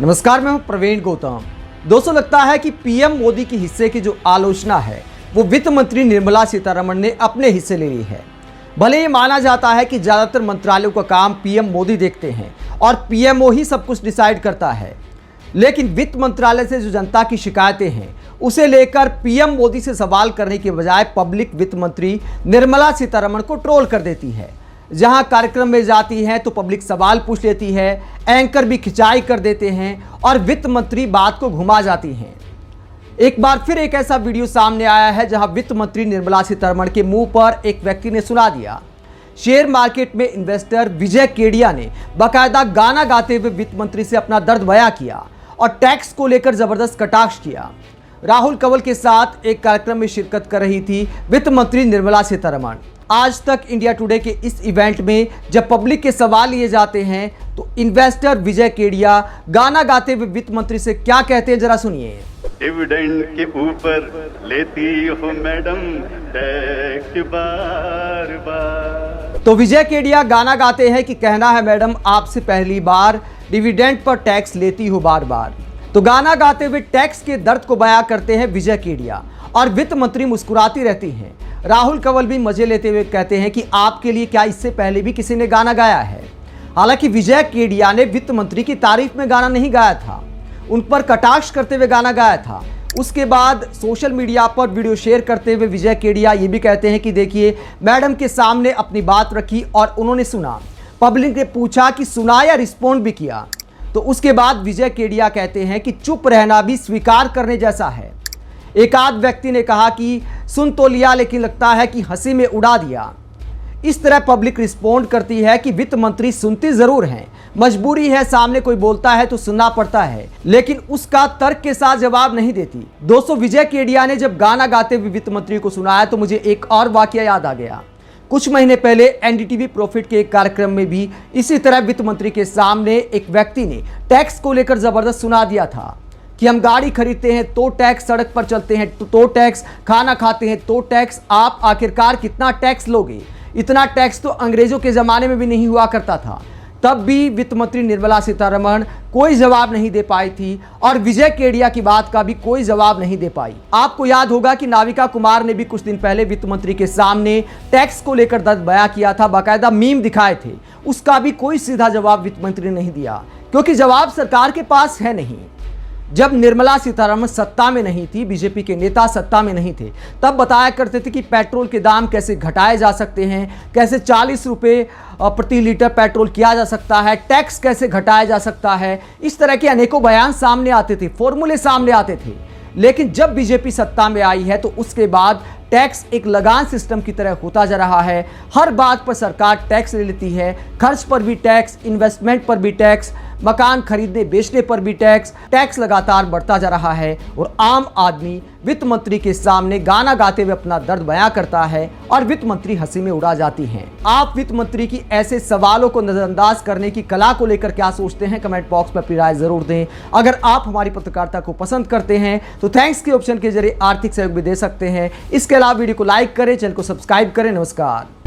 नमस्कार, मैं हूं प्रवीण गौतम। दोस्तों, लगता है कि पीएम मोदी के हिस्से की जो आलोचना है वो वित्त मंत्री निर्मला सीतारमण ने अपने हिस्से ले ली है। भले ये माना जाता है कि ज़्यादातर मंत्रालयों का काम पीएम मोदी देखते हैं और पीएमओ ही सब कुछ डिसाइड करता है, लेकिन वित्त मंत्रालय से जो जनता की शिकायतें हैं उसे लेकर पीएम मोदी से सवाल करने के बजाय पब्लिक वित्त मंत्री निर्मला सीतारमण को ट्रोल कर देती है। जहां कार्यक्रम में जाती हैं तो पब्लिक सवाल पूछ लेती है, एंकर भी खिंचाई कर देते हैं और वित्त मंत्री बात को घुमा जाती हैं। एक बार फिर एक ऐसा वीडियो सामने आया है जहां वित्त मंत्री निर्मला सीतारमण के मुंह पर एक व्यक्ति ने सुना दिया। शेयर मार्केट में इन्वेस्टर विजय केडिया ने बाकायदा गाना गाते हुए वित्त मंत्री से अपना दर्द बयां किया और टैक्स को लेकर जबरदस्त कटाक्ष किया। राहुल कंवल के साथ एक कार्यक्रम में शिरकत कर रही थी वित्त मंत्री निर्मला सीतारमण। आज तक इंडिया टुडे के इस इवेंट में जब पब्लिक के सवाल लिए जाते हैं तो इन्वेस्टर विजय केडिया गाना गाते हुए वित्त मंत्री से क्या कहते हैं, जरा सुनिए। डिविडेंड के ऊपर लेती हो मैडम टैक्स बार बार। तो विजय केडिया गाना गाते हैं कि कहना है मैडम आपसे पहली बार डिविडेंड पर टैक्स लेती हो बार बार। तो गाना गाते हुए टैक्स के दर्द को बयां करते हैं विजय केडिया और वित्त मंत्री मुस्कुराती रहती हैं। राहुल कंवल भी मजे लेते हुए कहते हैं कि आपके लिए क्या इससे पहले भी किसी ने गाना गाया है। हालांकि विजय केडिया ने वित्त मंत्री की तारीफ में गाना नहीं गाया था, उन पर कटाक्ष करते हुए गाना गाया था। उसके बाद सोशल मीडिया पर वीडियो शेयर करते हुए विजय केडिया ये भी कहते हैं कि देखिए, मैडम के सामने अपनी बात रखी और उन्होंने सुना। पब्लिक ने पूछा कि सुना या रिस्पॉन्ड भी किया। तो उसके बाद विजय केडिया कहते हैं कि चुप रहना भी स्वीकार करने जैसा है। एक आध व्यक्ति ने कहा कि सुन तो लिया लेकिन लगता है कि हंसी में उड़ा दिया। इस तरह पब्लिक रिस्पॉन्ड करती है कि वित्त मंत्री सुनती जरूर हैं, मजबूरी है, सामने कोई बोलता है तो सुनना पड़ता है, लेकिन उसका तर्क के साथ जवाब नहीं देती। दोस्तों, विजय केडिया ने जब गाना गाते हुए वित्त मंत्री को सुनाया तो मुझे एक और वाकया याद आ गया। कुछ महीने पहले एनडीटीवी प्रॉफिट के एक कार्यक्रम में भी इसी तरह वित्त मंत्री के सामने एक व्यक्ति ने टैक्स को लेकर जबरदस्त सुना दिया था कि हम गाड़ी खरीदते हैं तो टैक्स, सड़क पर चलते हैं तो टैक्स, खाना खाते हैं तो टैक्स, आप आखिरकार कितना टैक्स लोगे? इतना टैक्स तो अंग्रेजों के ज़माने में भी नहीं हुआ करता था। तब भी वित्त मंत्री निर्मला सीतारमण कोई जवाब नहीं दे पाई थी और विजय केडिया की बात का भी कोई जवाब नहीं दे पाई। आपको याद होगा कि नाविका कुमार ने भी कुछ दिन पहले वित्त मंत्री के सामने टैक्स को लेकर दर्द बयां किया था, बाकायदा मीम दिखाए थे। उसका भी कोई सीधा जवाब वित्त मंत्री ने नहीं दिया, क्योंकि जवाब सरकार के पास है नहीं। जब निर्मला सीतारमण सत्ता में नहीं थी, बीजेपी के नेता सत्ता में नहीं थे, तब बताया करते थे कि पेट्रोल के दाम कैसे घटाए जा सकते हैं, कैसे 40 रुपये प्रति लीटर पेट्रोल किया जा सकता है, टैक्स कैसे घटाया जा सकता है। इस तरह के अनेकों बयान सामने आते थे, फॉर्मूले सामने आते थे। लेकिन जब बीजेपी सत्ता में आई है तो उसके बाद टैक्स एक लगान सिस्टम की तरह होता जा रहा है। हर बात पर सरकार टैक्स ले लेती है, खर्च पर भी टैक्स, इन्वेस्टमेंट पर भी टैक्स, मकान खरीदने बेचने पर भी टैक्स लगातार बढ़ता जा रहा है और आम आदमी वित्त मंत्री के सामने गाना गाते हुए अपना दर्द बयां करता है और वित्त मंत्री हंसी में उड़ा जाती हैं। आप वित्त मंत्री की ऐसे सवालों को नजरअंदाज करने की कला को लेकर क्या सोचते हैं, कमेंट बॉक्स में अपनी राय जरूर दें। अगर आप हमारी पत्रकारिता को पसंद करते हैं तो थैंक्स के ऑप्शन के जरिए आर्थिक सहयोग भी दे सकते हैं। इसके अलावा वीडियो को लाइक करें, चैनल को सब्सक्राइब करें। नमस्कार।